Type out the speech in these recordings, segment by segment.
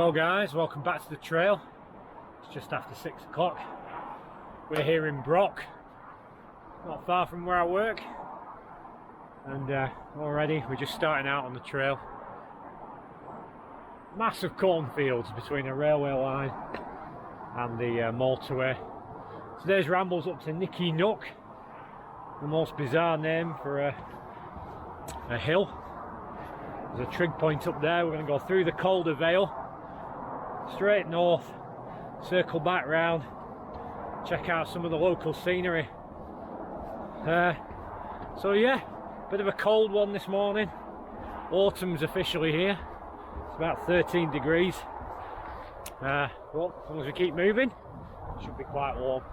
Well guys, welcome back to the trail. It's just after 6 o'clock. We're here in Brock, not far from where I work, and already we're just starting out on the trail. Massive cornfields between the railway line and the motorway. Today's ramble's up to Nicky Nook, the most bizarre name for a hill. There's a trig point up there. We're going to go through the Calder Vale, straight north, circle back round, check out some of the local scenery. So yeah, bit of a cold one this morning. Autumn's officially here. It's about 13 degrees. Well, as long as we keep moving, it should be quite warm.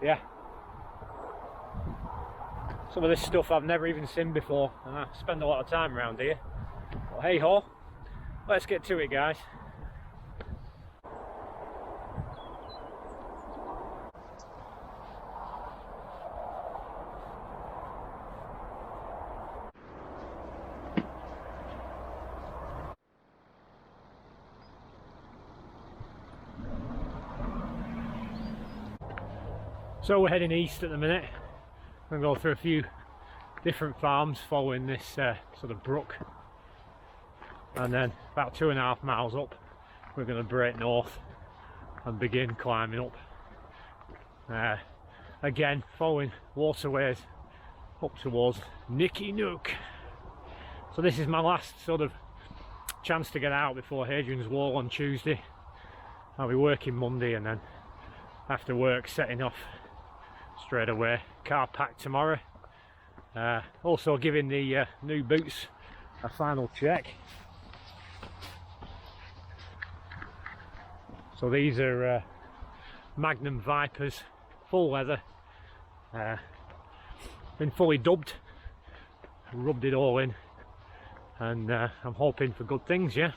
Yeah. Some of this stuff I've never even seen before, and I spend a lot of time around here. But hey ho, let's get to it, guys. So we're heading east at the minute. We're going to go through a few different farms following this sort of brook, and then about 2.5 miles up we're going to break north and begin climbing up, again following waterways up towards Nicky Nook. So this is my last sort of chance to get out before Hadrian's Wall on Tuesday. I'll be working Monday, and then after work setting off straight away. Car packed tomorrow. Also giving the new boots a final check. So these are Magnum Vipers, full leather. Been fully dubbed, rubbed it all in, and I'm hoping for good things. Yeah,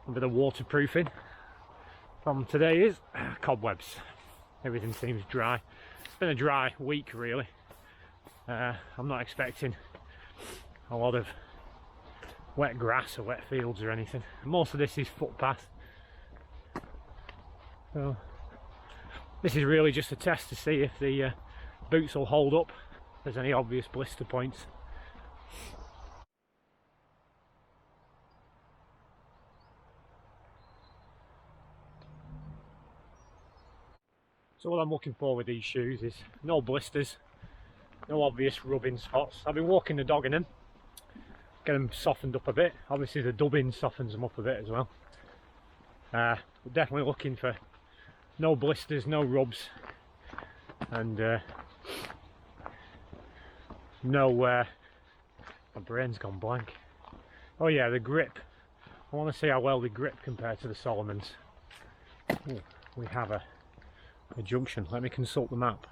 a bit of waterproofing. Problem today is cobwebs. Everything seems dry. It's been a dry week really. I'm not expecting a lot of wet grass or wet fields or anything. Most of this is footpath. So this is really just a test to see if the boots will hold up, if there's any obvious blister points. So what I'm looking for with these shoes is no blisters, no obvious rubbing spots. I've been walking the dog in them, get them softened up a bit. Obviously the dubbing softens them up a bit as well. We're definitely looking for no blisters, no rubs, and no, my brain's gone blank. Oh yeah, the grip. I want to see how well they grip compared to the Solomons. Ooh, we have a junction. Let me consult the map.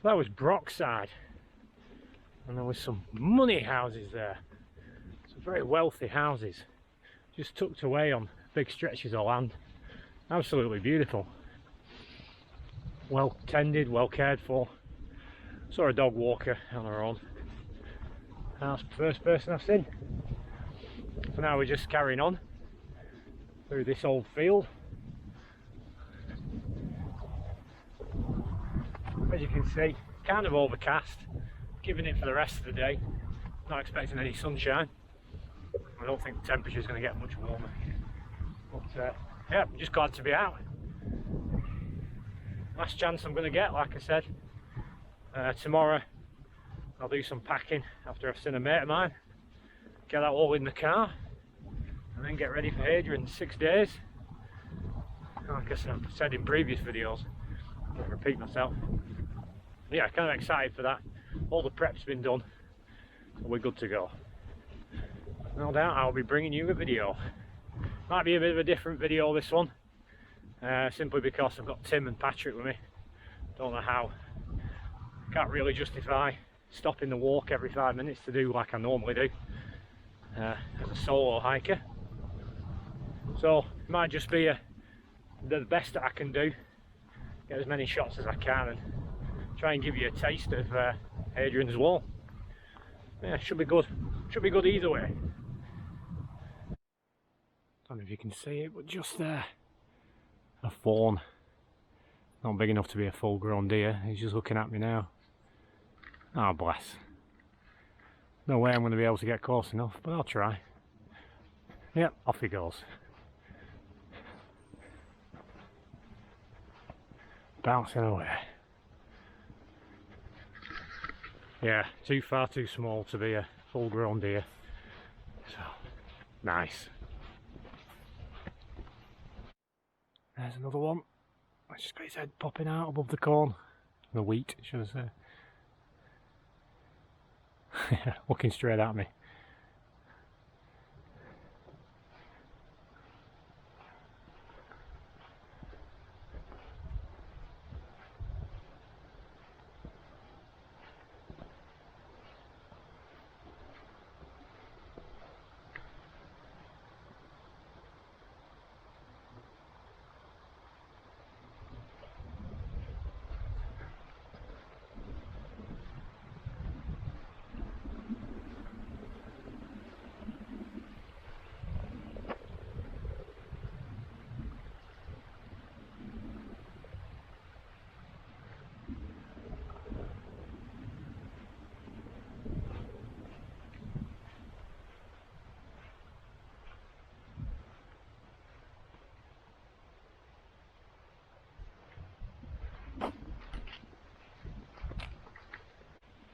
So that was Brockside, and there was some money houses there, some very wealthy houses, just tucked away on big stretches of land. Absolutely beautiful, well tended, well cared for. Saw a dog walker on her own. That's the first person I've seen. So now we're just carrying on through this old field. As you can see, kind of overcast, giving it for the rest of the day. Not expecting any sunshine. I don't think the temperature is going to get much warmer. But yeah, I'm just glad to be out. Last chance I'm going to get, like I said. Tomorrow I'll do some packing after I've seen a mate of mine. Get that all in the car and then get ready for Hadrian in 6 days. Like I said in previous videos, I'll repeat myself. Yeah, kind of excited for that. All the prep's been done, so we're good to go. No doubt I'll be bringing you a video. Might be a bit of a different video this one, simply because I've got Tim and Patrick with me. Don't know how. Can't really justify stopping the walk every 5 minutes to do like I normally do as a solo hiker. So it might just be the best that I can do. Get as many shots as I can and try and give you a taste of Hadrian's Wall. Yeah, should be good. Should be good either way. Don't know if you can see it, but just there, a fawn. Not big enough to be a full-grown deer. He's just looking at me now. Oh, bless. No way I'm going to be able to get close enough, but I'll try. Yep, off he goes. Bouncing away. Yeah, far too small to be a full-grown deer. So, nice. There's another one. It's just got his head popping out above the corn. The wheat, should I say. Looking straight at me.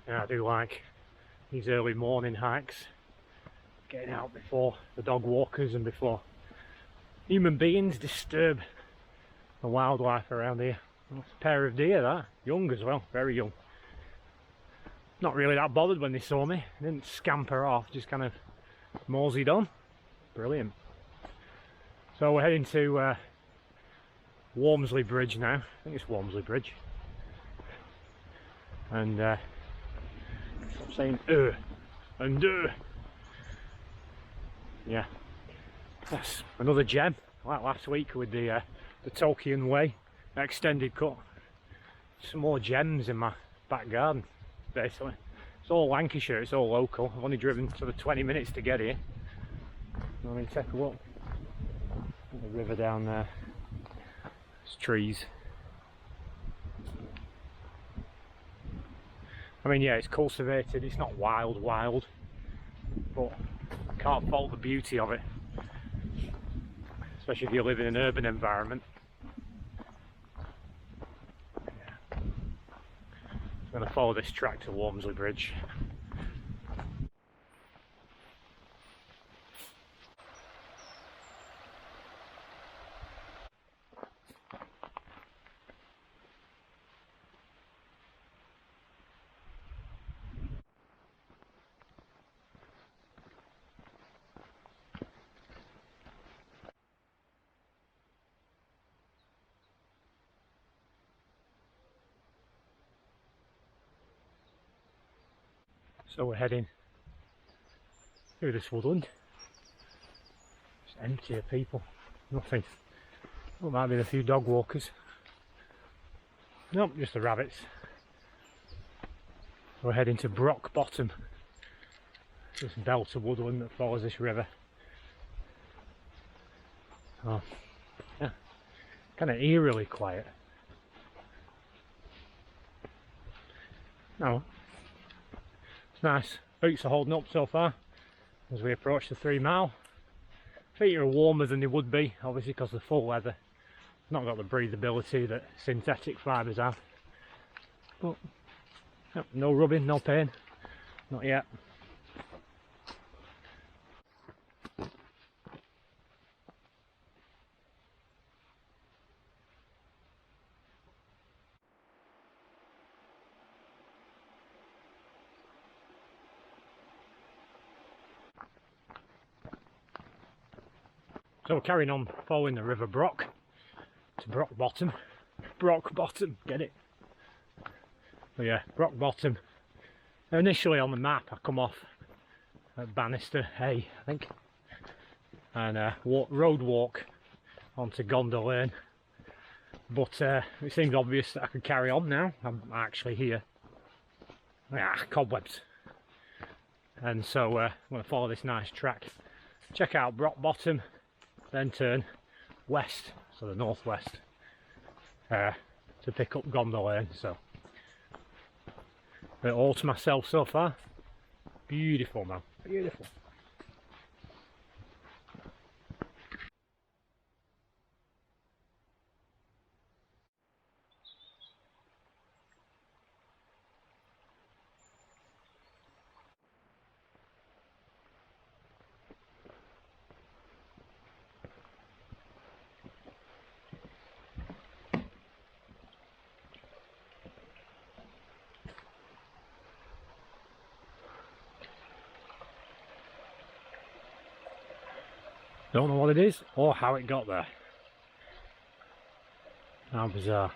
Yeah, I do like these early morning hikes, getting out before the dog walkers and before human beings disturb the wildlife around here. That's a pair of deer, that, young as well, very young. Not really that bothered when they saw me, they didn't scamper off, just kind of moseyed on. Brilliant. So we're heading to Walmsley Bridge now. I think it's Walmsley Bridge. And stop saying and yeah, that's another gem, like last week with the Tolkien Way extended cut. Some more gems in my back garden, basically. It's all Lancashire, it's all local. I've only driven sort of 20 minutes to get here. I mean, take a look at the river down there. There's trees. I mean, yeah, it's cultivated, it's not wild, but I can't fault the beauty of it, especially if you live in an urban environment. Yeah. I'm going to follow this track to Walmsley Bridge. So we're heading through this woodland. It's empty of people, nothing. Well, might be a few dog walkers. Nope, just the rabbits. We're heading to Brock Bottom, this belt of woodland that follows this river. Oh, yeah, kind of eerily quiet. Oh, it's nice. Boots are holding up so far as we approach the 3 mile. Feet are warmer than they would be, obviously because of the full leather. Not got the breathability that synthetic fibres have. But no rubbing, no pain, not yet. So we're carrying on following the River Brock to Brock Bottom. Brock Bottom, get it? But yeah, Brock Bottom. Initially on the map I come off at Bannister Hay, I think, and road walk onto Calder Lane. But it seems obvious that I could carry on now. I'm actually here. Ah, cobwebs. And so I'm going to follow this nice track. Check out Brock Bottom, then turn west, so the northwest, to pick up Calder Lane. So all to myself so far. Beautiful, man, beautiful. Don't know what it is or how it got there. How bizarre.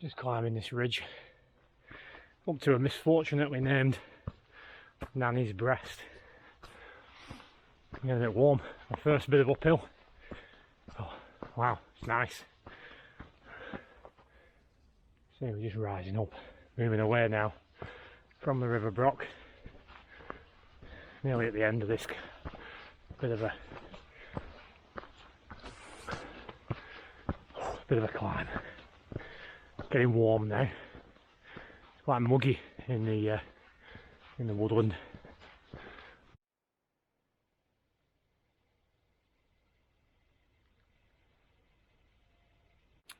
Just climbing this ridge up to a misfortunately named Nanny's Breast. Getting a bit warm. My first bit of uphill. Oh, wow, it's nice. See, we're just rising up, moving away now from the River Brock. Nearly at the end of this bit of a climb. Getting warm now. It's quite muggy in the woodland.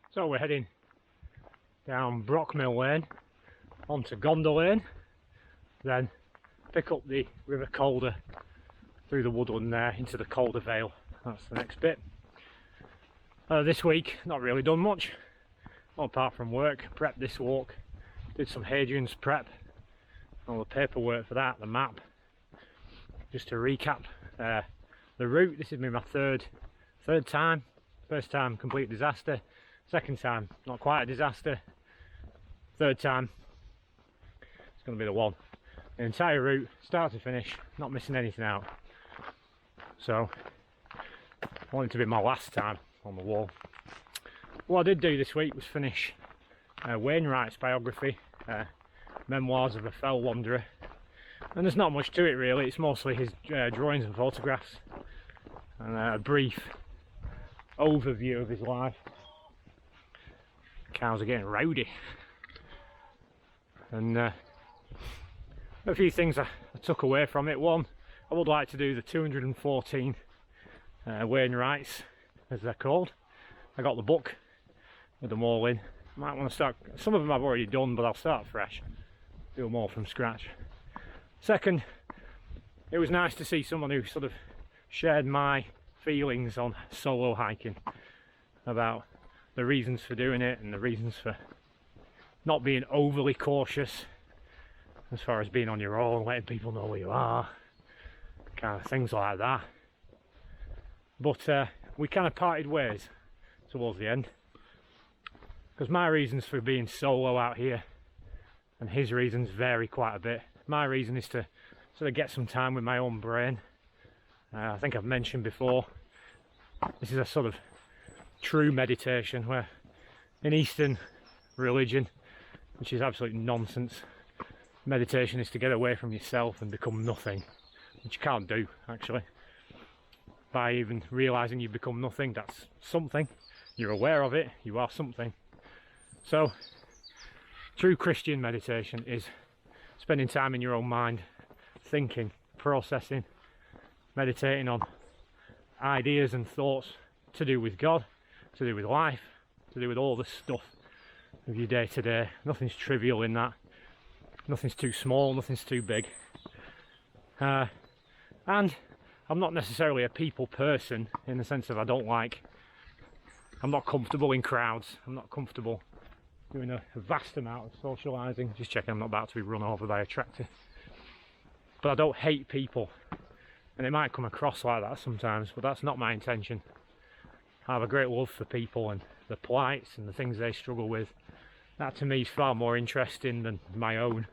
So we're heading down Brockmill Lane onto Calder Lane, then pick up the River Calder through the woodland there into the Calder Vale. That's the next bit. This week not really done much. Not apart from work. Prepped this walk, did some Hadrian's prep, all the paperwork for that, the map. Just to recap the route, this has been my third time. First time complete disaster, second time not quite a disaster, third time it's going to be the one. The entire route, start to finish, not missing anything out. So I want it to be my last time on the wall. What I did do this week was finish Wainwright's biography, Memoirs of a Fell Wanderer, and there's not much to it really. It's mostly his drawings and photographs and a brief overview of his life. Cows are getting rowdy, and a few things I took away from it. One, I would like to do the 214 Wainwrights, as they're called. I got the book with them all in. Might want to start, some of them I've already done, but I'll start fresh, do them all from scratch. Second, it was nice to see someone who sort of shared my feelings on solo hiking, about the reasons for doing it and the reasons for not being overly cautious, as far as being on your own, letting people know where you are, kind of things like that. But we kind of parted ways towards the end, because my reasons for being solo out here and his reasons vary quite a bit. My reason is to sort of get some time with my own brain. I think I've mentioned before, this is a sort of true meditation, where in Eastern religion, which is absolute nonsense, meditation is to get away from yourself and become nothing, which you can't do actually. By even realising you've become nothing, that's something. You're aware of it, you are something. So true Christian meditation is spending time in your own mind, thinking, processing, meditating on ideas and thoughts to do with God, to do with life, to do with all the stuff of your day to day. Nothing's trivial in that. Nothing's too small, nothing's too big. And I'm not necessarily a people person, in the sense of I'm not comfortable in crowds. I'm not comfortable doing a vast amount of socialising. Just checking I'm not about to be run over by a tractor. But I don't hate people. And it might come across like that sometimes, but that's not my intention. I have a great love for people and the plights and the things they struggle with. That to me is far more interesting than my own.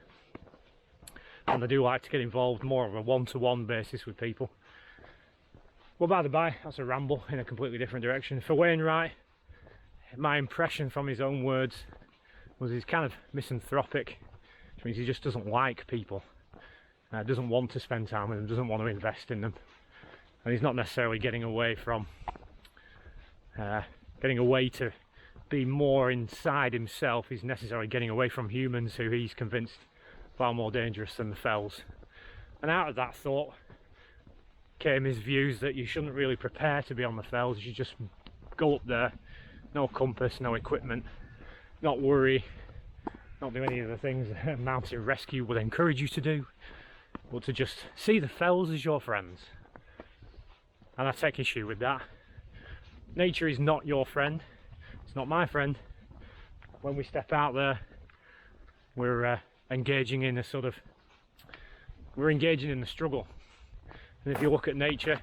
And I do like to get involved more on a one-to-one basis with people. Well, by the by, that's a ramble in a completely different direction. For Wainwright, my impression from his own words was he's kind of misanthropic, which means he just doesn't like people. Doesn't want to spend time with them, doesn't want to invest in them. And he's not necessarily getting away to be more inside himself. He's necessarily getting away from humans who he's convinced far more dangerous than the fells. And out of that thought came his views that you shouldn't really prepare to be on the fells. You should just go up there, no compass, no equipment, not worry, not do any of the things that mountain rescue would encourage you to do, but to just see the fells as your friends. And I take issue with that. Nature is not your friend, it's not my friend. When we step out there, we're engaging in a struggle. And if you look at nature,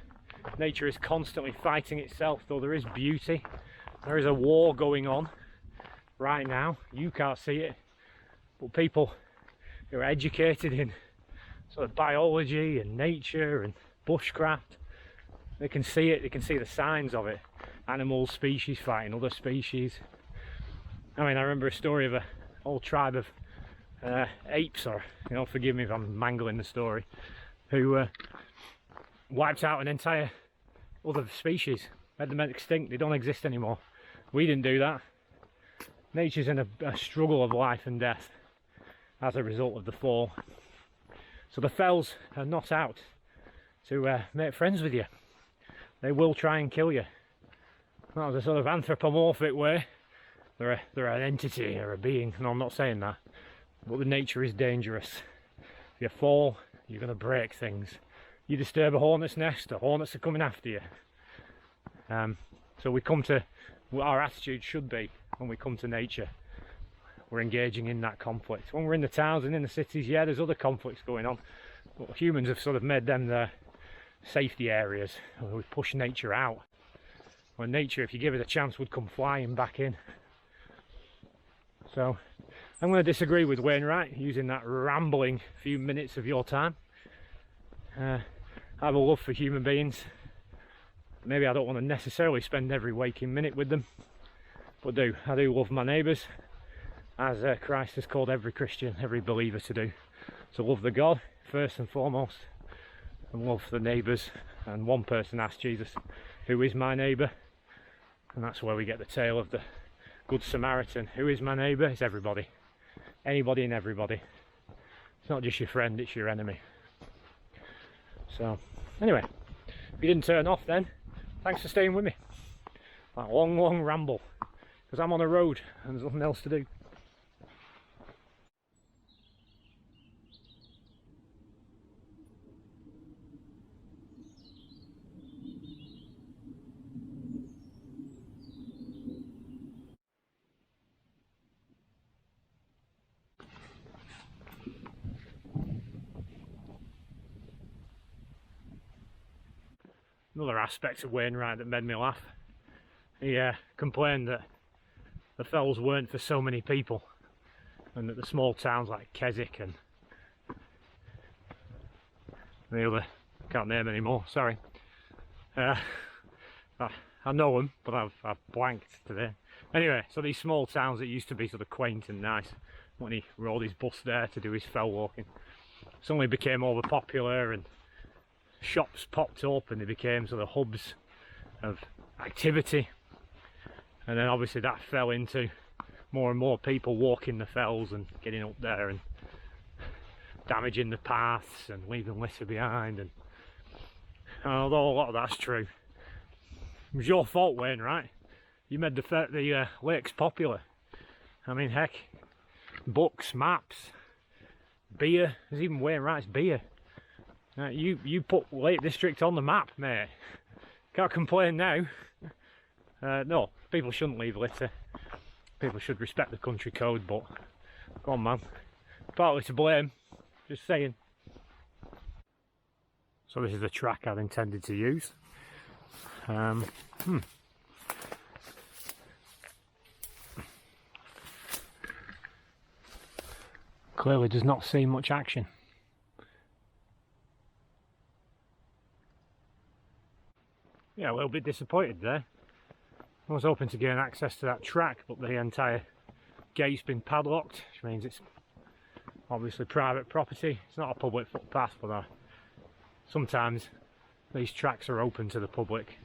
nature is constantly fighting itself, though there is beauty. There is a war going on right now. You can't see it, but people who are educated in sort of biology and nature and bushcraft, they can see it, they can see the signs of it. Animal species fighting other species. I mean, I remember a story of a whole tribe of apes, or, forgive me if I'm mangling the story, who wiped out an entire other species, made them extinct. They don't exist anymore. We didn't do that. Nature's in a struggle of life and death as a result of the fall. So the fells are not out to make friends with you. They will try and kill you. Not as a sort of anthropomorphic way. They're an entity or a being. No, I'm not saying that. But the nature is dangerous. If you fall, you're going to break things. You disturb a hornet's nest, the hornets are coming after you. So we come to, our attitude should be, when we come to nature, we're engaging in that conflict. When we're in the towns and in the cities, yeah, there's other conflicts going on. But humans have sort of made them their safety areas. We push nature out. When nature, if you give it a chance, would come flying back in. So I'm going to disagree with Wainwright, using that rambling few minutes of your time. I have a love for human beings. Maybe I don't want to necessarily spend every waking minute with them, but I do love my neighbours, as Christ has called every Christian, every believer to do. So love the God first and foremost, and love the neighbours. And one person asked Jesus, who is my neighbour? And that's where we get the tale of the Good Samaritan. Who is my neighbour? It's everybody. Anybody and everybody. It's not just your friend, it's your enemy. So, anyway, if you didn't turn off then, thanks for staying with me. That long ramble, because I'm on a road and there's nothing else to do. another aspect of Wainwright that made me laugh. He complained that the fells weren't for so many people, and that the small towns like Keswick and the other, I can't name anymore, sorry. I know them, but I've blanked today. Anyway, so these small towns that used to be sort of quaint and nice, when he rode his bus there to do his fell walking, suddenly became overpopular and shops popped up and they became sort of hubs of activity. And then obviously that fell into more and more people walking the fells and getting up there and damaging the paths and leaving litter behind. And although a lot of that's true, it was your fault, Wayne, right? You made the lakes popular. I mean, heck, books, maps, beer. There's even Wainwright's beer. You put Lake District on the map, mate. Can't complain now. No, people shouldn't leave litter. People should respect the country code, but go on, man. Partly to blame, just saying. So this is the track I've intended to use. Clearly does not see much action. Yeah, a little bit disappointed there. I was hoping to gain access to that track, but the entire gate's been padlocked, which means it's obviously private property. It's not a public footpath, but sometimes these tracks are open to the public,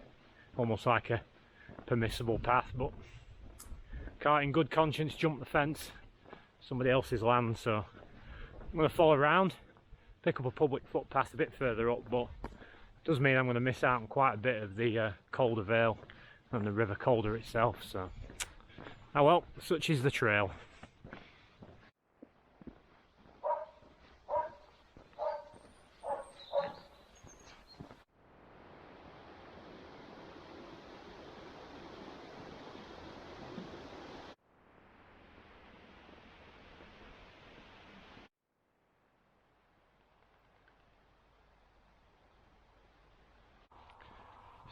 almost like a permissible path, but can't in good conscience jump the fence, somebody else's land, so I'm going to follow around, pick up a public footpath a bit further up, but it does mean I'm going to miss out on quite a bit of the Calder Vale and the River Calder itself, so oh well, such is the trail.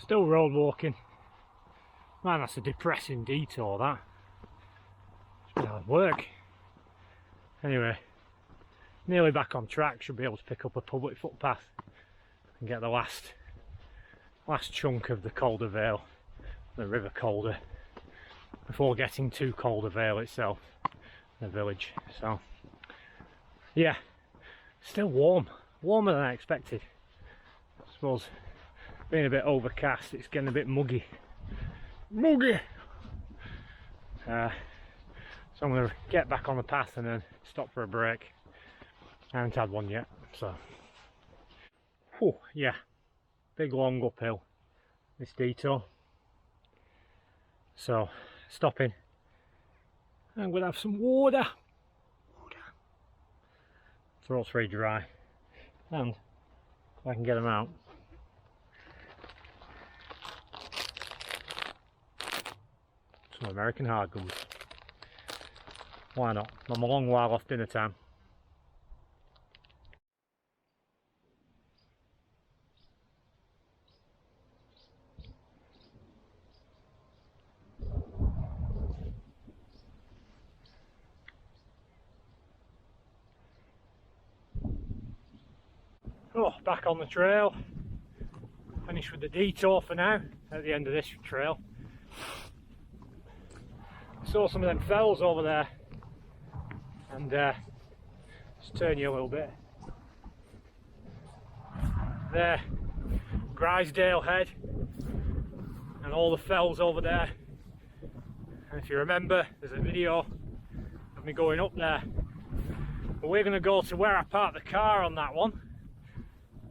Still road walking. Man, that's a depressing detour, that. It's been hard work. Anyway, nearly back on track. Should be able to pick up a public footpath and get the last chunk of the Calder Vale, the River Calder, before getting to Calder Vale itself, the village. So, yeah, still warm. Warmer than I expected. I suppose being a bit overcast, it's getting a bit muggy. So I'm going to get back on the path and then stop for a break. I haven't had one yet, so whew, yeah, big long uphill this detour, so stopping. I'm going to have some water. Throat's very dry, and if I can get them out. Some American hard gums. Why not? I'm a long while off dinner time. Oh, back on the trail. Finished with the detour for now, at the end of this trail. Saw some of them fells over there, and just turn you a little bit. There, Grisdale Head, and all the fells over there. And if you remember, there's a video of me going up there. But we're going to go to where I parked the car on that one,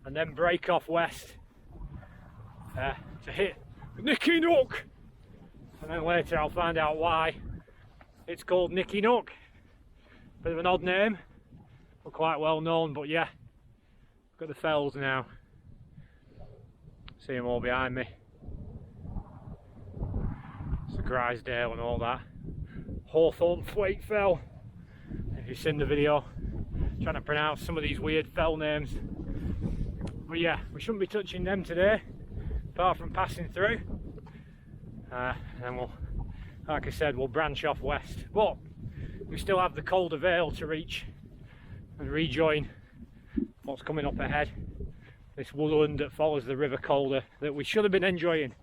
and then break off west to hit Nicky Nook. And then later I'll find out why it's called Nicky Nook. Bit of an odd name, but quite well known. But yeah, got the fells now. See them all behind me. It's the Grisdale and all that. Hawthorne Flake Fell. If you've seen the video, trying to pronounce some of these weird fell names. But yeah, we shouldn't be touching them today. apart from passing through. And we'll, like I said, we'll branch off west. But we still have the Calder Vale to reach and rejoin what's coming up ahead. This woodland that follows the River Calder that we should have been enjoying,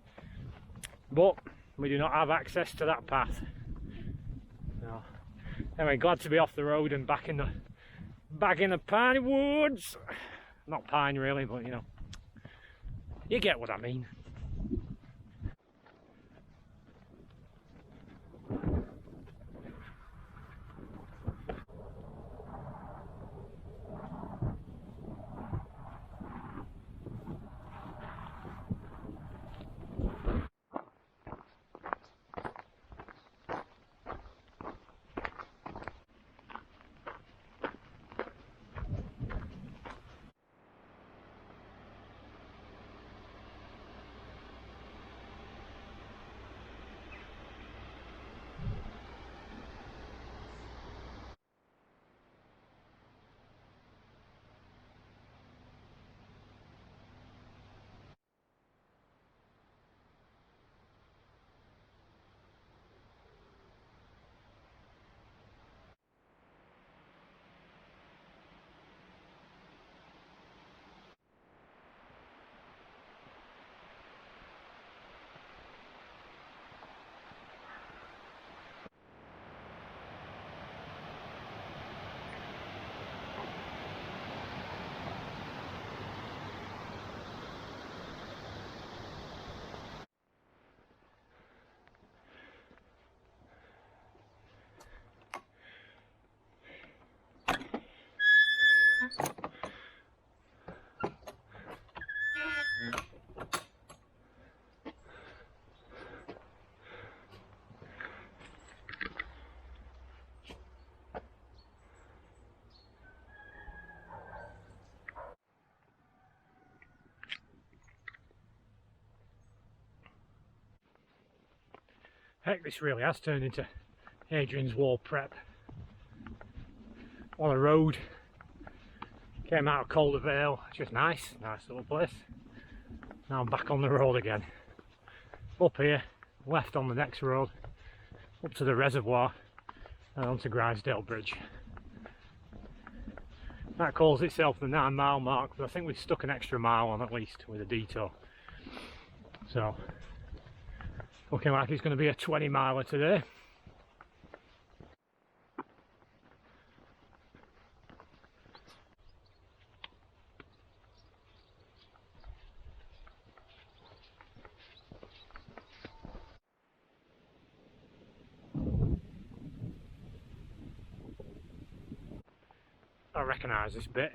but we do not have access to that path. So, anyway, glad to be off the road and back in the piney woods. Not pine really, but you know, you get what I mean. Heck, this really has turned into Adrian's Wall prep. On a road, came out of Calder Vale, just nice little place. Now I'm back on the road again. Up here, left on the next road, up to the reservoir and onto Grisdale Bridge. That calls itself the 9-mile mark, but I think we've stuck an extra mile on at least with a detour. So, looking like it's going to be a 20-miler today. I recognise this bit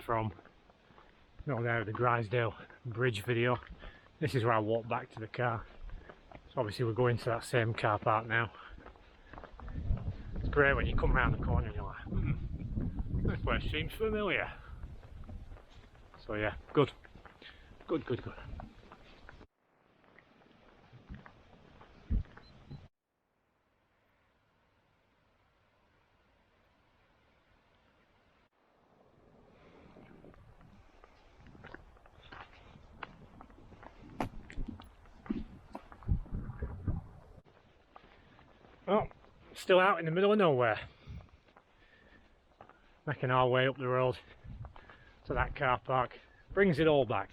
from there the Grisdale Bridge video. This is where I walked back to the car. So obviously we're going to that same car park now. It's great when you come around the corner and you're like, this place seems familiar. So yeah, good. Good. Well, still out in the middle of nowhere. Making our way up the road to that car park. Brings it all back.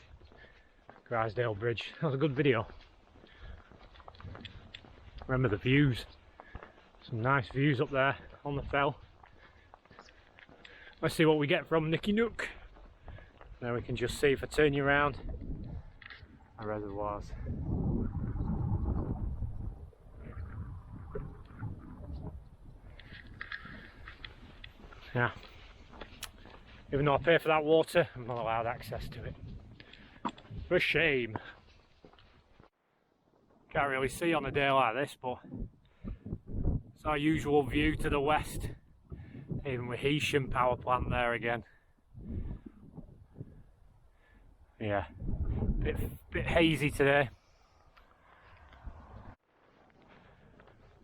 Grisdale Bridge. That was a good video. Remember the views. Some nice views up there on the fell. Let's see what we get from Nicky Nook. Now we can just see if I turn you around. Our reservoirs. Yeah, even though I pay for that water, I'm not allowed access to it. For shame. Can't really see on a day like this, but it's our usual view to the west. Even with Heysham power plant there again. Yeah, bit hazy today.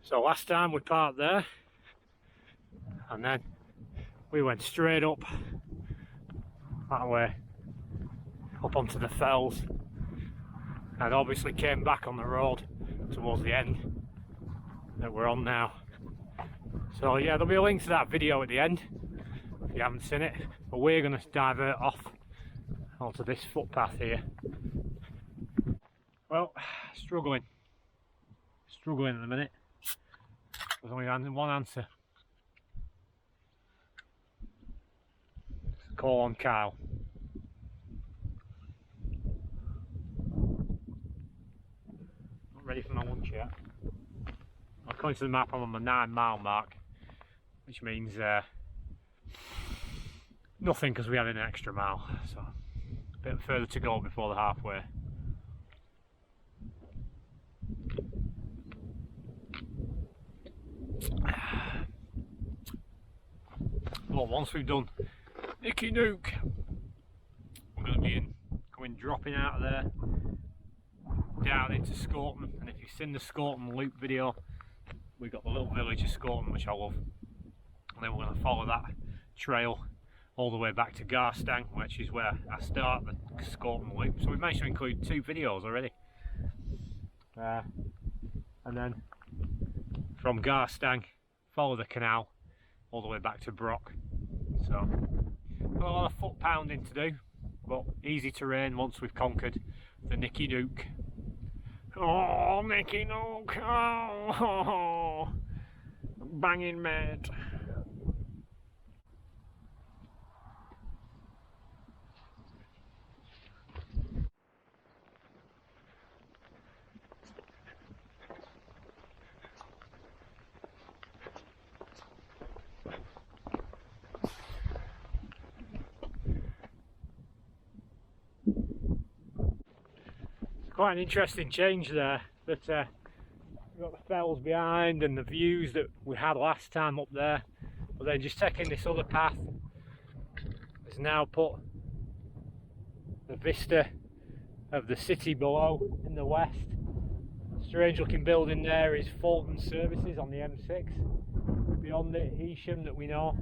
So last time we parked there, and then we went straight up that way, up onto the fells, and obviously came back on the road towards the end that we're on now. So yeah, there'll be a link to that video at the end if you haven't seen it, but we're going to divert off onto this footpath here. Well, struggling at the minute. There's only one answer. Call on Kyle. Not ready for my lunch yet. According to the map, I'm on my 9-mile mark, which means nothing because we had an extra mile, so a bit further to go before the halfway. Well, once we've done Nicky Nook, we're going to be dropping out of there down into Scorton. And if you've seen the Scorton loop video, we've got the little village of Scorton, which I love, and then we're going to follow that trail all the way back to Garstang, which is where I start the Scorton loop. So we've managed to include 2 videos already, and then from Garstang follow the canal all the way back to Brock. So got a lot of foot pounding to do, but easy terrain once we've conquered the Nicky Nook. Oh, Nicky Nook! Oh, banging mad. Quite an interesting change there, that we've got the fells behind and the views that we had last time up there, but then just taking this other path has now put the vista of the city below in the west. Strange looking building there is Fulton Services on the M6. Beyond it, Evesham that we know.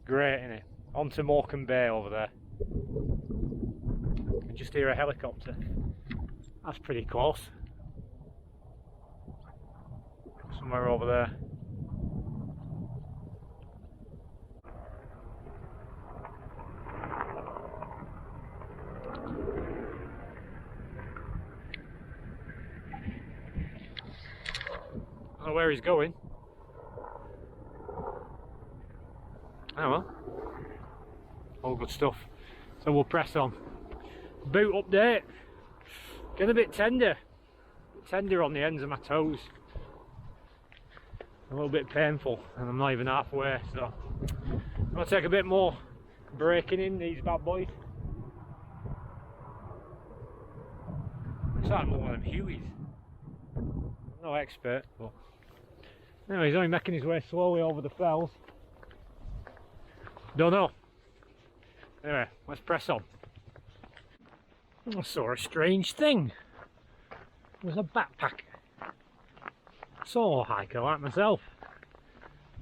Great, isn't it? On to Morecambe Bay over there. I can just hear a helicopter. That's pretty close. Somewhere over there. I don't know where he's going. Oh well. All good stuff. So we'll press on. Boot update. Getting a bit tender. Tender on the ends of my toes. A little bit painful, and I'm not even halfway, so I'm going to take a bit more braking in these bad boys. Looks like I'm one of them Hueys. I'm no expert, but anyway, he's only making his way slowly over the fells. Don't know. Anyway, let's press on. I saw a strange thing. It was a backpack. Saw a hiker like myself.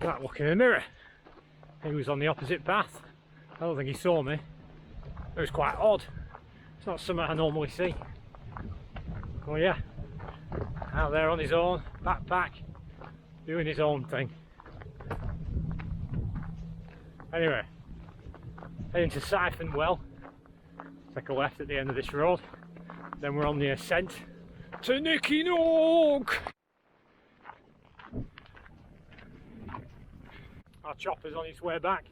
Like looking in the mirror. He was on the opposite path. I don't think he saw me. It was quite odd. It's not something I normally see. Oh yeah. Out there on his own, backpack, doing his own thing. Anyway, heading to Siphon Well. Take a left at the end of this road, then we're on the ascent to Nicky Nook. Our chopper's on its way back.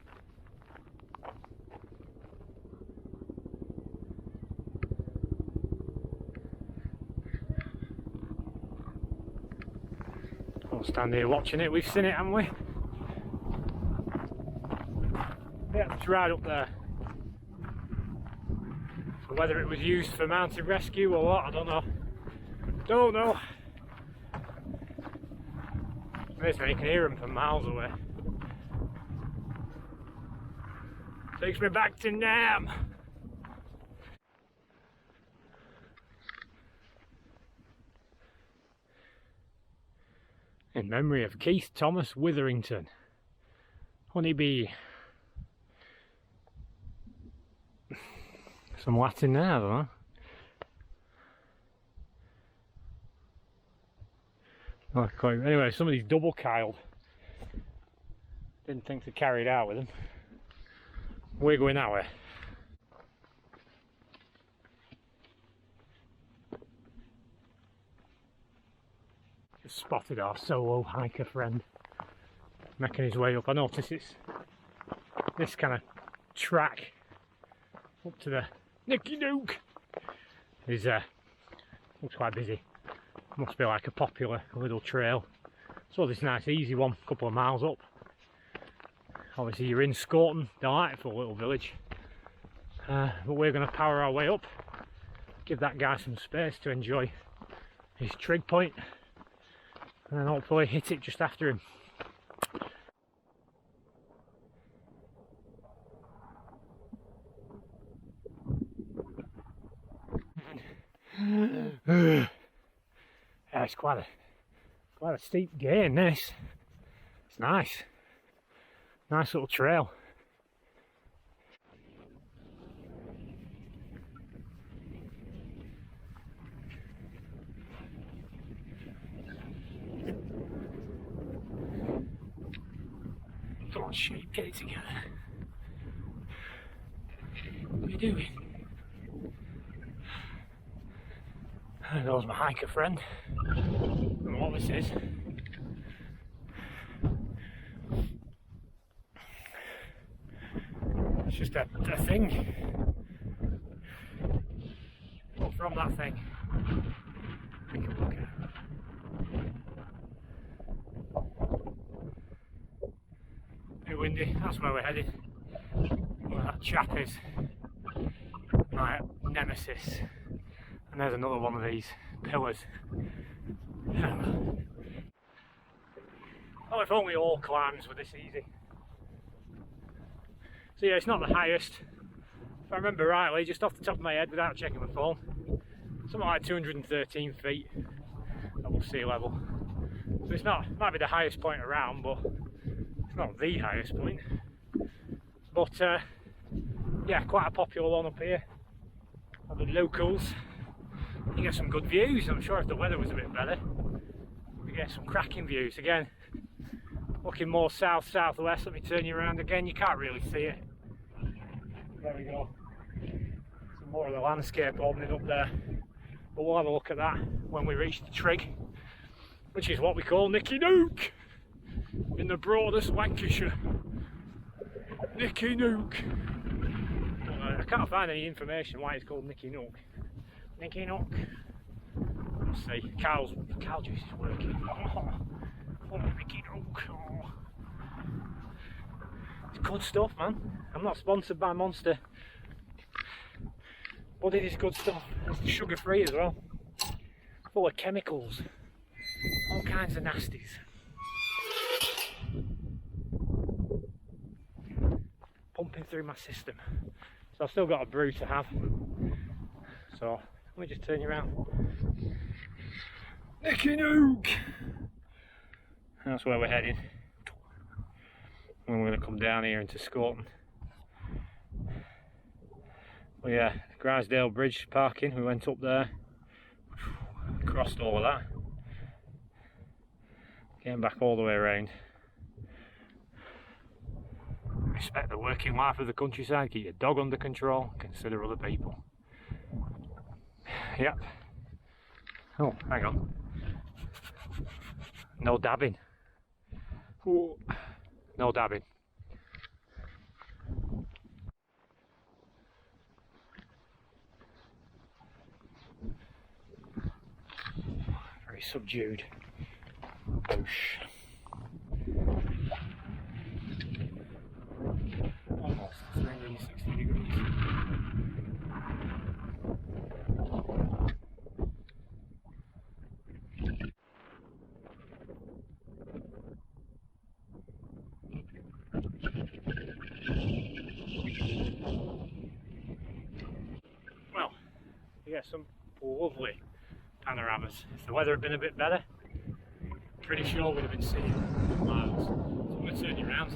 We'll stand here watching it. We've seen it, haven't we? Yeah, it's right up there. Whether it was used for mountain rescue or what, I don't know. Don't know. Amazing, you can hear them from miles away. Takes me back to Nam. In memory of Keith Thomas Witherington. Honeybee. Some Latin there, I don't know. Anyway, some of these double kiled. Didn't think to carry it out with them. We're going that way. Just spotted our solo hiker friend making his way up. I noticed it's this kind of track up to the Nicky Nook is looks quite busy. Must be like a popular little trail. So this nice easy one, a couple of miles up. Obviously you're in Scorton, delightful little village. But we're going to power our way up, give that guy some space to enjoy his trig point, and then hopefully hit it just after him. Yeah, it's quite a steep gain this. It's nice. Nice little trail. Come on, sheep, get it together. What are you doing? There goes my hiker friend. I don't know what this is. It's just a thing. Look from that thing. We can look at it. Bit windy, that's where we're headed. Where that chap is. My nemesis. And there's another one of these pillars. Oh, if only all climbs were this easy. So yeah, it's not the highest. If I remember rightly, just off the top of my head without checking my phone, something like 213 feet above sea level. So it's not, might be the highest point around, but it's not the highest point. But yeah, quite a popular one up here. And the locals, you get some good views. I'm sure if the weather was a bit better, we get some cracking views. Again, looking more south-southwest. Let me turn you around again. You can't really see it. There we go. Some more of the landscape opening up there. But we'll have a look at that when we reach the trig, which is what we call Nicky Nook in the broadest Lancashire. Nicky Nook. I can't find any information why it's called Nicky Nook. Nicky Nook. Let's see. Cow juice is working. Oh, Nicky Nook. Oh. It's good stuff, man. I'm not sponsored by Monster, but it is good stuff. It's sugar free as well. Full of chemicals. All kinds of nasties. Pumping through my system. So I've still got a brew to have. So let me just turn you around. Nicky Nook! That's where we're heading. And we're going to come down here into Scorton. Well, yeah, Grisdale Bridge parking. We went up there, crossed all of that, getting back all the way around. Respect the working life of the countryside, keep your dog under control, consider other people. Yep. Oh, hang on. No dabbing. Ooh. No dabbing. Very subdued. Boosh. Almost 360 degrees. Well, you get some lovely panoramas. If the weather had been a bit better, pretty sure we'd have been seeing miles. So I'm going to turn you around.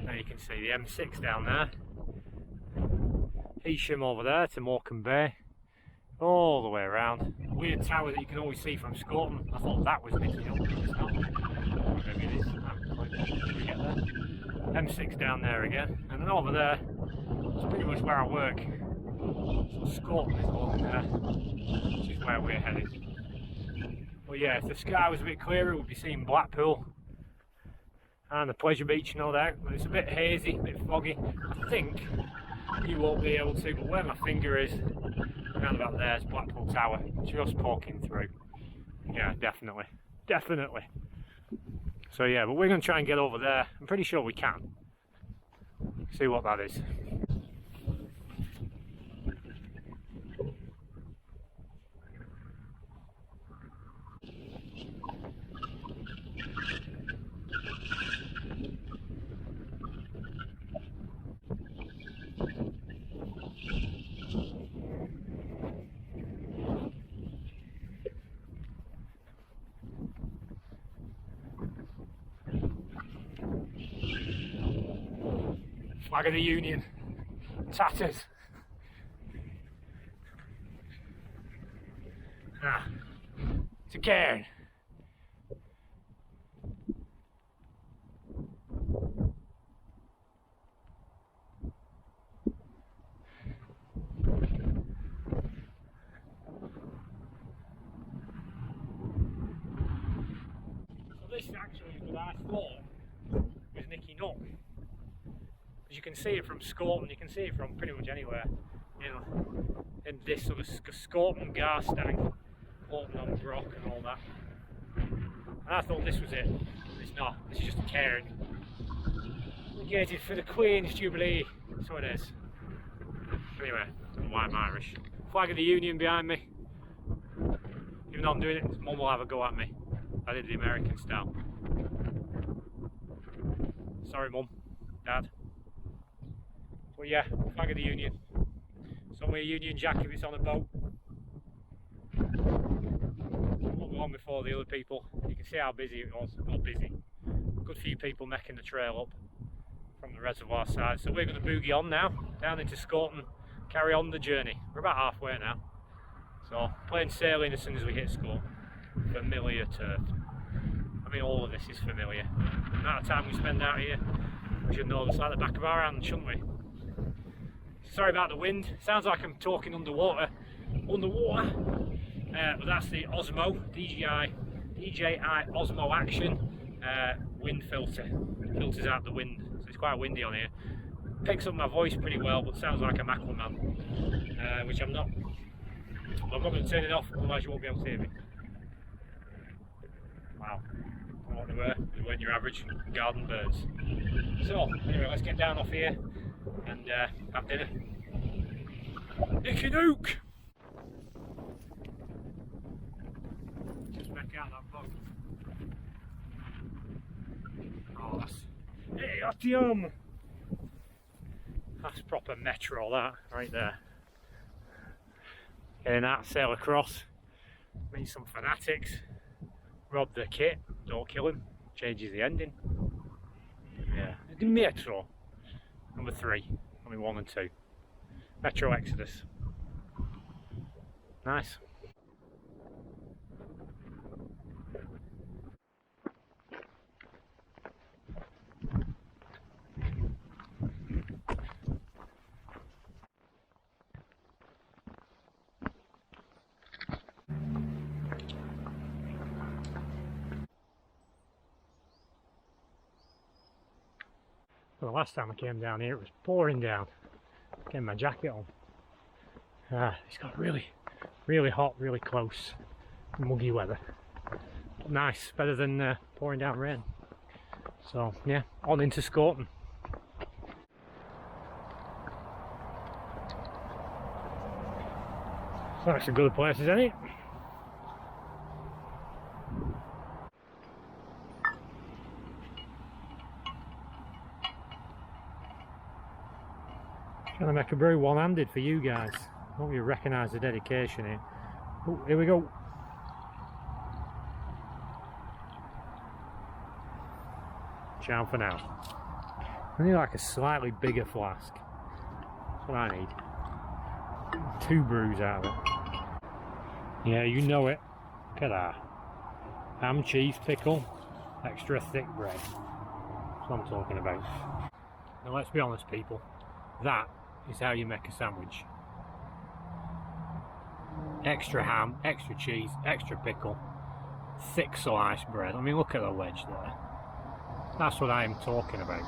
Now you can see the M6 down there, Heysham over there to Morecambe Bay, all the way around. Weird tower that you can always see from Scorton. I thought that was Nicky Nook, but it's not. Maybe it is. We get there. M6 down there again, and then over there is pretty much where I work. So Scorton is along there, which is where we're headed. But yeah, if the sky was a bit clearer, we'd be seeing Blackpool and the pleasure beach, no doubt. But it's a bit hazy, a bit foggy. I think you won't be able to, but where my finger is, around about there is Blackpool Tower, just poking through. Yeah, definitely, definitely. So yeah, but we're going to try and get over there. I'm pretty sure we can. See what that is. Flag of the Union, tatters. It's a cairn. So this actually is what I thought was Nicky Nook. As you can see it from Scorton, you can see it from pretty much anywhere, you know, in this sort of Scorton, Garstang, Bolton Brock and all that. And I thought this was it. It's not, it's just a cairn. Gated for the Queen's Jubilee, so it is. Anyway, why I'm Irish. Flag of the Union behind me. Even though I'm doing it, Mum will have a go at me. I did the American style. Sorry Mum, Dad. But yeah, flag of the Union. It's only a Union Jack if it's on a boat. Not long before the other people. You can see how busy it was. Not busy. A good few people making the trail up from the reservoir side. So we're going to boogie on now, down into Scorton, carry on the journey. We're about halfway now. So plain sailing as soon as we hit Scorton. Familiar turf. I mean, all of this is familiar. The amount of time we spend out here, we should know this like the back of our hand, shouldn't we? Sorry about the wind. Sounds like I'm talking underwater. But that's the Osmo, DJI Osmo Action wind filter. It filters out the wind, so it's quite windy on here. Picks up my voice pretty well, but sounds like I'm Aquaman, which I'm not. I'm not going to turn it off, otherwise you won't be able to hear me. Wow. I don't know what they weren't your average garden birds. So, anyway, let's get down off here and have dinner. Nicky Nook! Just back out that boat. Oh, that's proper metro, that, right there. Getting out, sail across, meet some fanatics, rob their kit, don't kill him, changes the ending. Yeah, the metro. Number 3, only 1 and 2. Metro Exodus. Nice. Well, the last time I came down here it was pouring down. Getting my jacket on. It's got really hot, really close, muggy weather. But nice, better than pouring down rain. So yeah, on into Scorton. That's a good place, isn't it? Trying to make a brew one-handed for you guys. Hope you recognise the dedication here. Oh, here we go. Down for now. I need like a slightly bigger flask. That's what I need. 2 brews out of it. Yeah, you know it. Look at that. Ham, cheese, pickle, extra thick bread. That's what I'm talking about. Now let's be honest, people. That is how you make a sandwich. Extra ham, extra cheese, extra pickle, thick sliced bread. I mean, look at the wedge there. That's what I'm talking about.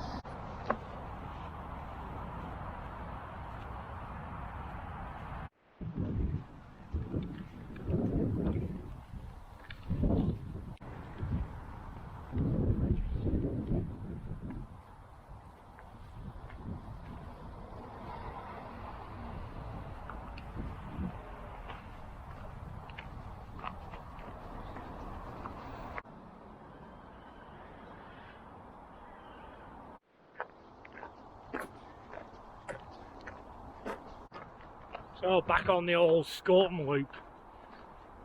So back on the old Scorton loop,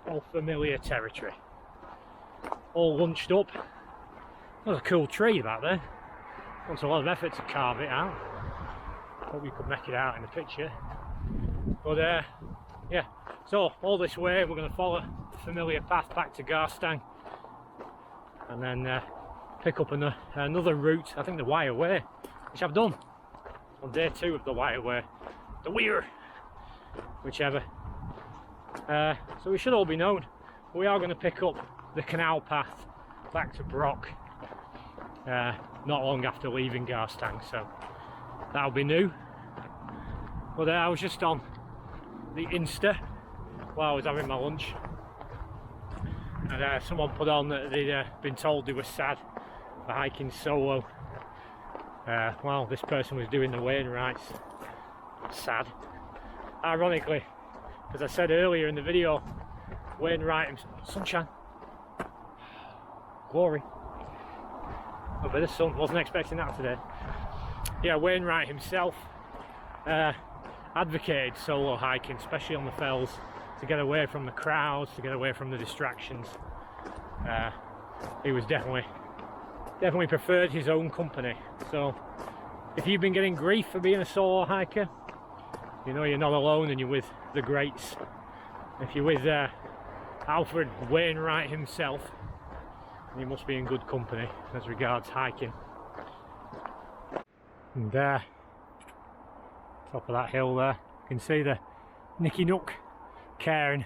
all familiar territory. All lunched up. That's a cool tree that there. Wants a lot of effort to carve it out. Hope you could make it out in the picture. But yeah, so all this way we're going to follow the familiar path back to Garstang, and then pick up another route, I think the Wire Way, which I've done on day 2 of the Wire Way, the Weir, whichever. So we should all be known. We are going to pick up the canal path back to Brock not long after leaving Garstang, so that'll be new. But I was just on the Insta while I was having my lunch, and someone put on that they'd been told they were sad for hiking solo while this person was doing the Wainwrights. Sad. Ironically, as I said earlier in the video, Wainwright himself, sunshine, glory, a bit of sun, wasn't expecting that today. Yeah, Wainwright himself advocated solo hiking, especially on the fells, to get away from the crowds, to get away from the distractions. He was definitely preferred his own company. So if you've been getting grief for being a solo hiker, you know you're not alone and you're with the greats. If you're with Alfred Wainwright himself, you must be in good company as regards hiking. And top of that hill there, you can see the Nicky Nook cairn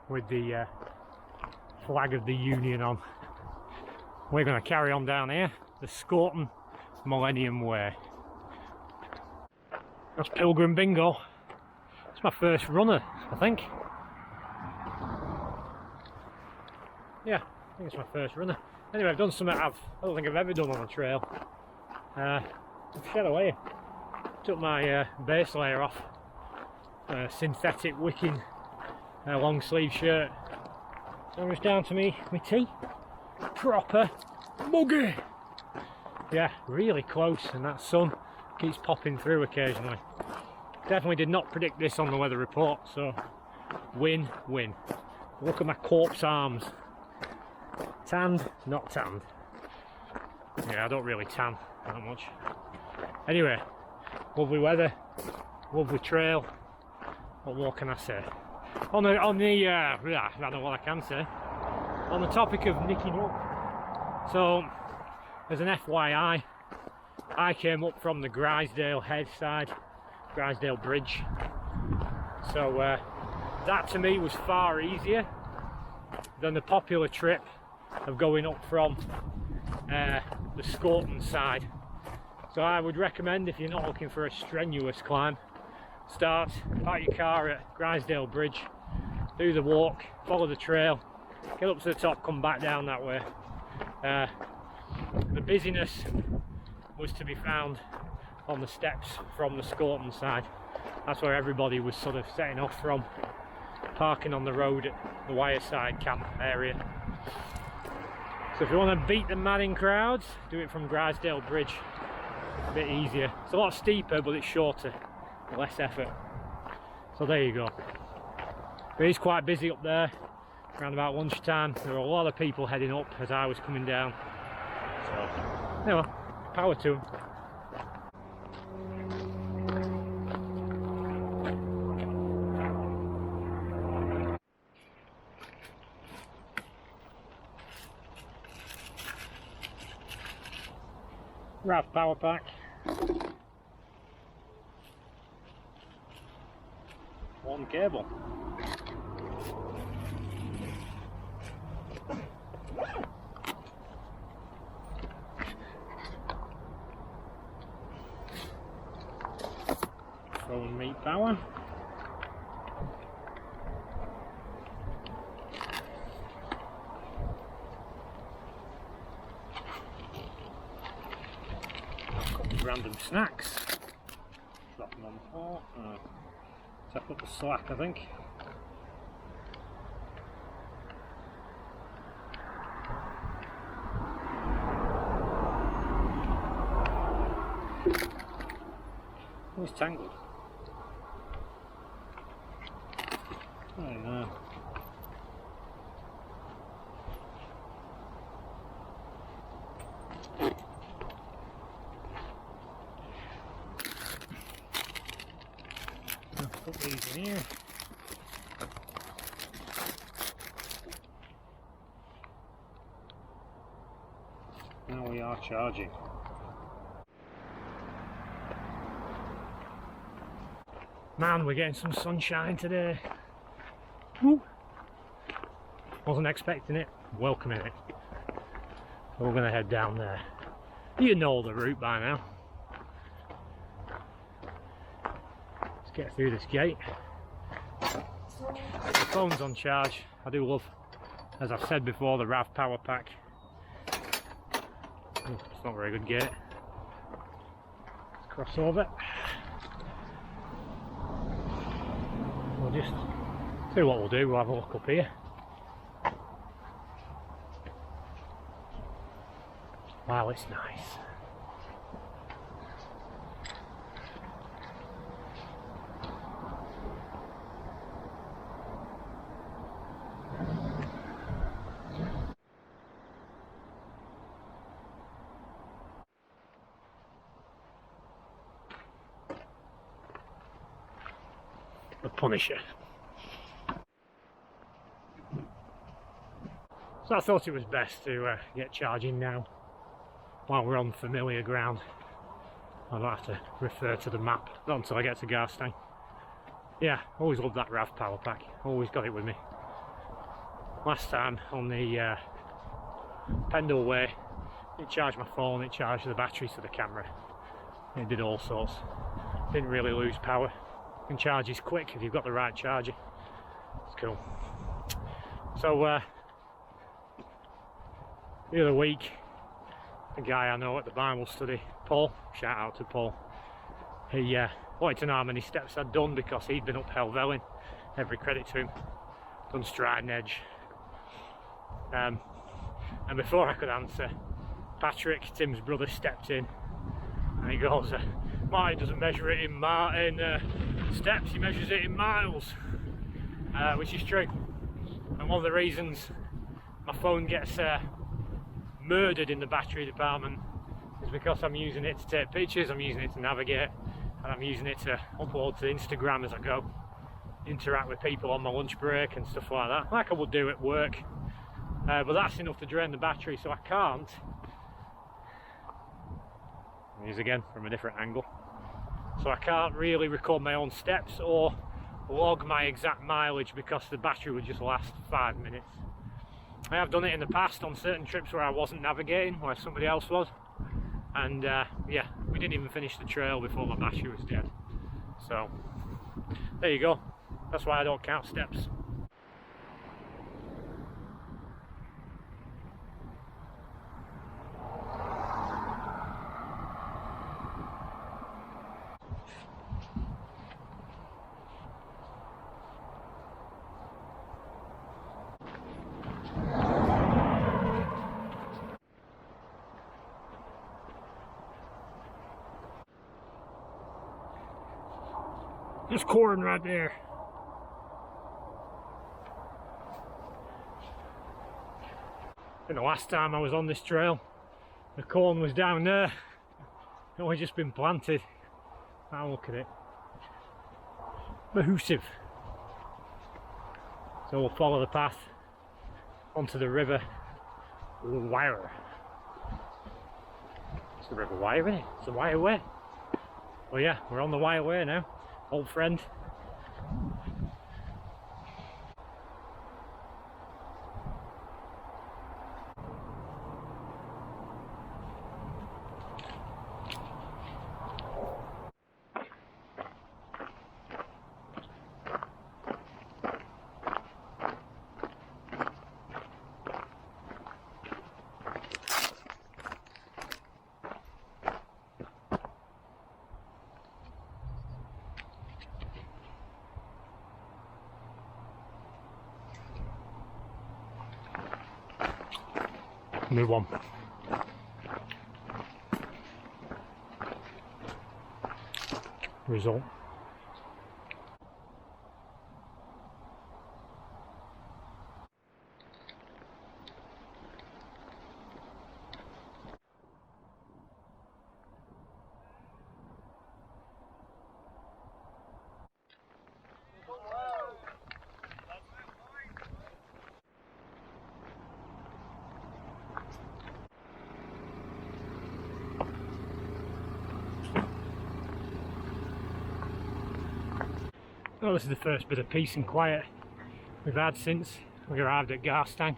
with the flag of the Union on. We're going to carry on down here, the Scorton Millennium Way. That's Pilgrim Bingo. It's my first runner, I think. Yeah, I think it's my first runner. Anyway, I've done something I don't think I've ever done on a trail. I've shed away. Took my base layer off. Synthetic wicking long sleeve shirt. So I'm just down to me tea. Proper muggy. Yeah, really close, and that sun keeps popping through occasionally. Definitely did not predict this on the weather report, so win. Look at my corpse arms. Tanned, not tanned. Yeah, I don't really tan that much. Anyway, lovely weather, lovely trail. What more can I say? I don't know what I can say. On the topic of Nicky Nook, so as an FYI, I came up from the Grisdale head side, Grisdale Bridge. So that to me was far easier than the popular trip of going up from the Scorton side. So I would recommend, if you're not looking for a strenuous climb, park your car at Grisdale Bridge, do the walk, follow the trail, get up to the top, come back down that way. The busyness was to be found on the steps from the Scorton side. That's where everybody was sort of setting off from, parking on the road at the Wireside camp area. So if you want to beat the madding crowds, do it from Grisdale Bridge. A bit easier. It's a lot steeper, but it's shorter, less effort. So there you go. But it's quite busy up there. Around about lunchtime, there were a lot of people heading up as I was coming down. So anyway, power to them. RAV power pack. One cable. Phone meat power. Random snacks. Drop them on the floor. Tap up the slack, I think. Oh, it's tangled. I don't know. Put these in here. Now we are charging. Man, we're getting some sunshine today. Woo. Wasn't expecting it, welcoming it. So we're going to head down there. You know the route by now. Get through this gate. The phone's on charge. I do love, as I've said before, the RAV power pack. Oh, it's not a very good gate. Let's cross over. We'll just see what we'll do. We'll have a look up here. Wow, it's nice. The Punisher. So I thought it was best to get charging now while we're on familiar ground. I don't have to refer to the map, not until I get to Garstang. Yeah, always loved that RAV power pack, always got it with me. Last time on the Pendle Way, it charged my phone, it charged the batteries to the camera, it did all sorts. Didn't really lose power. And charges quick if you've got the right charger. It's cool. So the other week, a guy I know at the Bible study, Paul, shout out to Paul, he wanted to know how many steps I'd done because he'd been up Helvellyn. Every credit to him. Done Striding Edge. And before I could answer, Patrick, Tim's brother, stepped in and he goes, Martin doesn't measure it in steps, he measures it in miles, which is true. And one of the reasons my phone gets murdered in the battery department is because I'm using it to take pictures, I'm using it to navigate, and I'm using it to upload to Instagram as I go, interact with people on my lunch break and stuff like that, like I would do at work. But that's enough to drain the battery, so I can't. Here's again from a different angle. So I can't really record my own steps or log my exact mileage because the battery would just last 5 minutes. I have done it in the past on certain trips where I wasn't navigating, where somebody else was, and yeah, we didn't even finish the trail before my battery was dead. So there you go, that's why I don't count steps. There's Scorton right there. And the last time I was on this trail, the corn was down there. It's only just been planted. Now look at it. Mahoosive. So we'll follow the path onto the river Wire. It's the River Wire, isn't it? It's the Wire Way. Well, yeah, we're on the Wire Way now. Old friend. Move on. Result. Well, this is the first bit of peace and quiet we've had since we arrived at Garstang.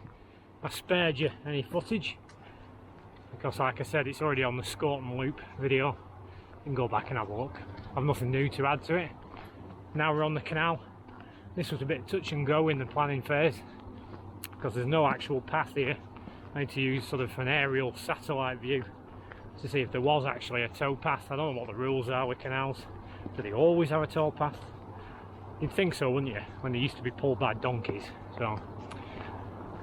I spared you any footage because, like I said, it's already on the Scorton loop video. You can go back and have a look. I've nothing new to add to it. Now we're on the canal. This was a bit touch and go in the planning phase because there's no actual path here. I need to use sort of an aerial satellite view to see if there was actually a towpath. I don't know what the rules are with canals. Do they always have a towpath? You'd think so, wouldn't you, when they used to be pulled by donkeys.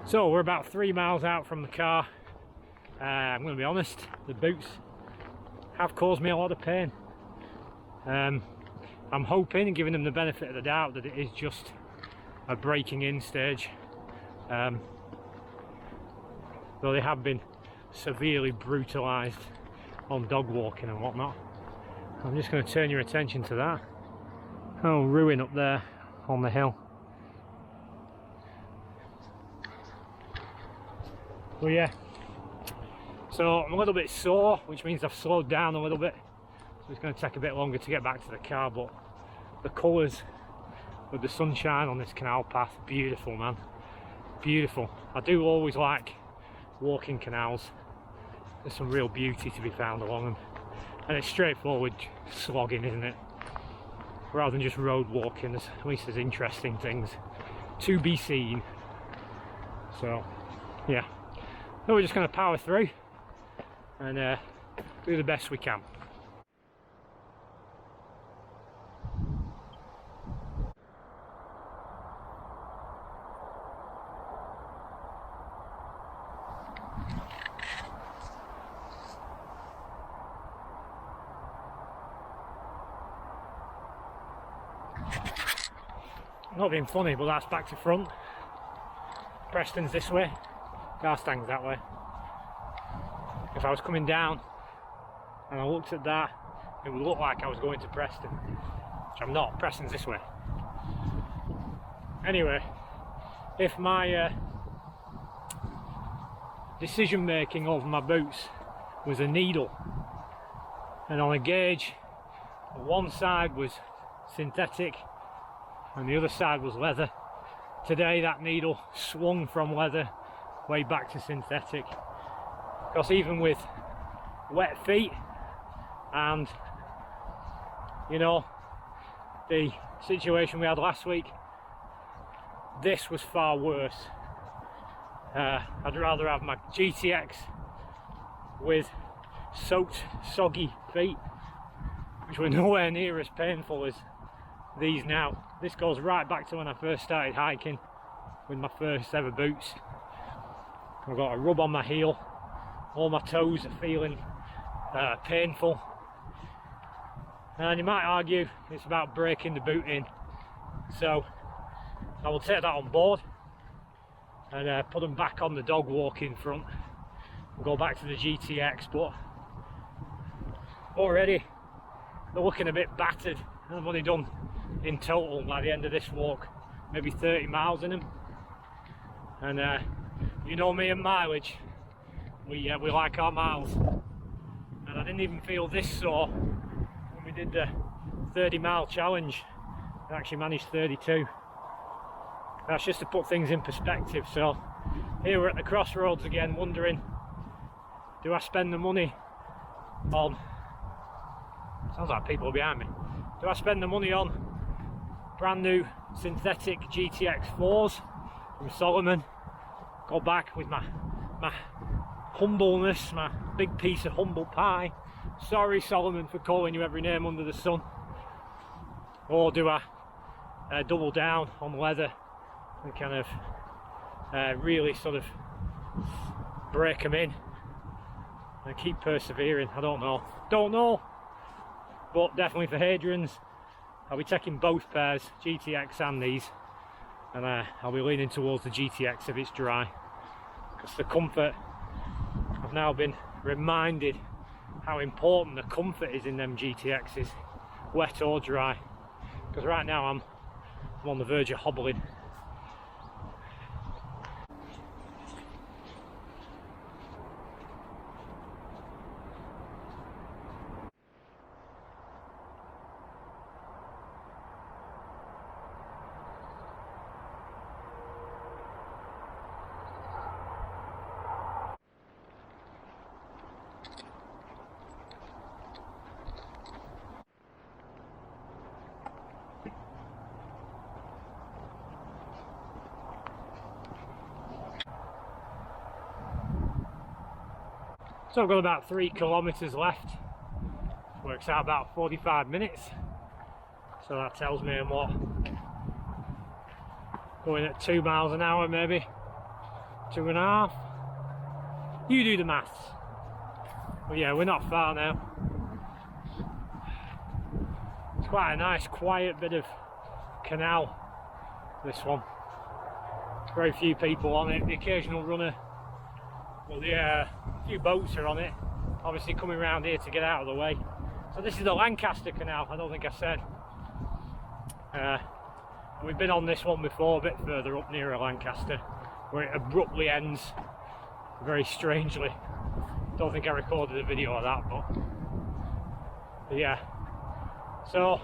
So we're about 3 miles out from the car. I'm going to be honest, the boots have caused me a lot of pain. I'm hoping and giving them the benefit of the doubt that it is just a breaking in stage. Though they have been severely brutalised on dog walking and whatnot. I'm just going to turn your attention to that. Oh, ruin up there on the hill. Well, yeah, so I'm a little bit sore, which means I've slowed down a little bit, so it's going to take a bit longer to get back to the car, but the colours with the sunshine on this canal path, beautiful, man, beautiful. I do always like walking canals. There's some real beauty to be found along them, and it's straightforward slogging, isn't it? Rather than just road walking, at least there's interesting things to be seen. So yeah, so we're just going to power through and do the best we can. Not being funny, but that's back to front. Preston's this way, Garstang's that way. If I was coming down and I looked at that, it would look like I was going to Preston, which I'm not. Preston's this way. Anyway, if my decision making over my boots was a needle, and on a gauge one side was synthetic and the other side was leather, today that needle swung from leather way back to synthetic, because even with wet feet and, you know, the situation we had last week, this was far worse. I'd rather have my GTX with soaked, soggy feet, which were nowhere near as painful as these now. This goes right back to when I first started hiking with my first ever boots. I've got a rub on my heel, all my toes are feeling painful, and you might argue it's about breaking the boot in, so I will take that on board and put them back on the dog walking front and go back to the GTX. But already they're looking a bit battered. I've only done in total by the end of this walk maybe 30 miles in them, and you know me and mileage, we like our miles, and I didn't even feel this sore when we did the 30-mile challenge. I actually managed 32. That's just to put things in perspective. So here we're at the crossroads again, wondering, do I spend the money on, sounds like people behind me, do I spend the money on brand new synthetic GTX 4s from Solomon, go back with my humbleness, my big piece of humble pie, sorry Solomon for calling you every name under the sun, or do I double down on leather and kind of really sort of break them in and keep persevering? I don't know, but definitely for Hadrian's I'll be taking both pairs, GTX and these, and I'll be leaning towards the GTX if it's dry, because the comfort, I've now been reminded how important the comfort is in them GTXs, wet or dry, because right now I'm on the verge of hobbling. So I've got about 3 kilometres left, works out about 45 minutes, so that tells me I'm what, going at 2 miles an hour maybe, 2.5, you do the maths. But yeah, we're not far now. It's quite a nice quiet bit of canal, this one. Very few people on it, the occasional runner. Well, a few boats are on it, obviously coming around here to get out of the way. So this is the Lancaster Canal, I don't think I said. We've been on this one before, a bit further up near Lancaster, where it abruptly ends, very strangely. Don't think I recorded a video of that, but yeah. So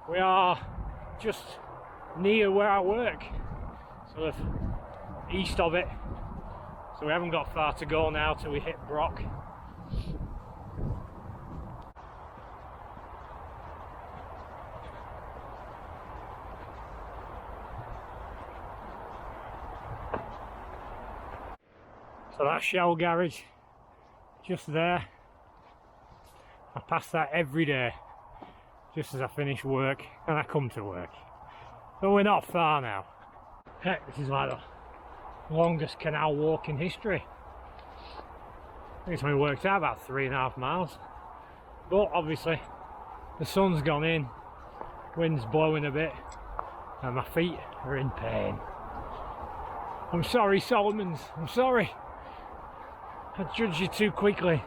we are just near where I work, sort of east of it. So we haven't got far to go now till we hit Brock. So that Shell garage, just there. I pass that every day, just as I finish work and I come to work. So we're not far now. Heck, this is like the longest canal walk in history. I think it's only worked out about 3.5 miles. But obviously, the sun's gone in, wind's blowing a bit, and my feet are in pain. I'm sorry, Solomons, I'm sorry. I judged you too quickly.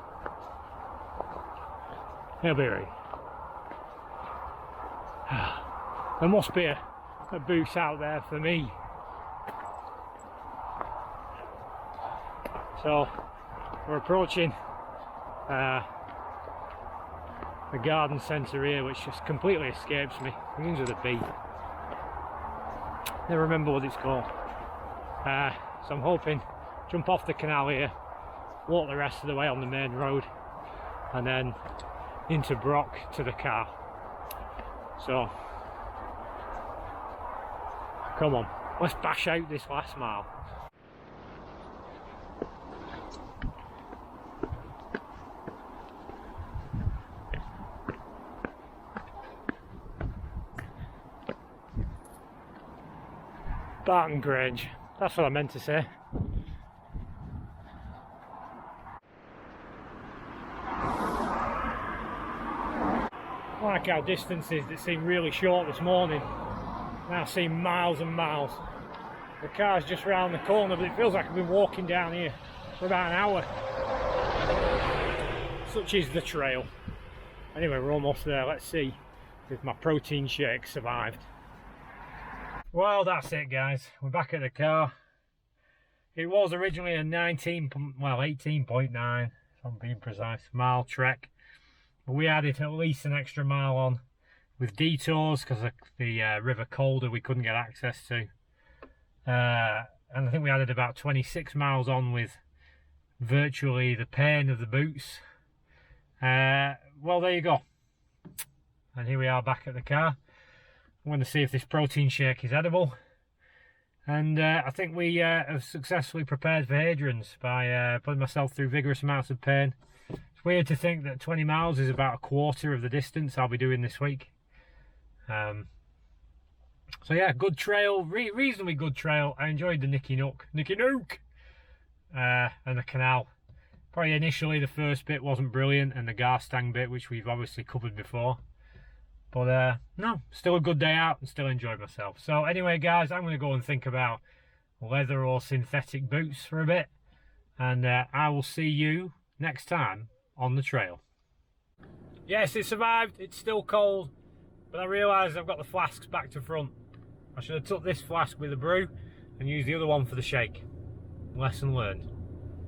He'll be right. There must be a booth out there for me. So we're approaching the garden centre here, which just completely escapes me. It begins with a B. Never remember what it's called. So I'm hoping jump off the canal here, walk the rest of the way on the main road, and then into Brock to the car. So come on, let's bash out this last mile. Barton Grange, that's what I meant to say. I like how distances that seem really short this morning now seem miles and miles. The car's just round the corner, but it feels like I've been walking down here for about an hour. Such is the trail. Anyway, we're almost there. Let's see if my protein shake survived. Well, that's it, guys. We're back at the car. It was originally a 18.9, if I'm being precise, mile trek. But we added at least an extra mile on with detours because of the River Calder we couldn't get access to. And I think we added about 26 miles on with virtually the pain of the boots. Well, there you go. And here we are back at the car. I'm going to see if this protein shake is edible. And I think we have successfully prepared for Hadrian's by putting myself through vigorous amounts of pain. It's weird to think that 20 miles is about a quarter of the distance I'll be doing this week. So yeah, good trail, reasonably good trail. I enjoyed the Nicky Nook, and the canal. Probably initially the first bit wasn't brilliant, and the Garstang bit, which we've obviously covered before. But no, still a good day out and still enjoyed myself. So anyway guys, I'm going to go and think about leather or synthetic boots for a bit. And I will see you next time on the trail. Yes, it survived. It's still cold. But I realised I've got the flasks back to front. I should have took this flask with a brew and used the other one for the shake. Lesson learned.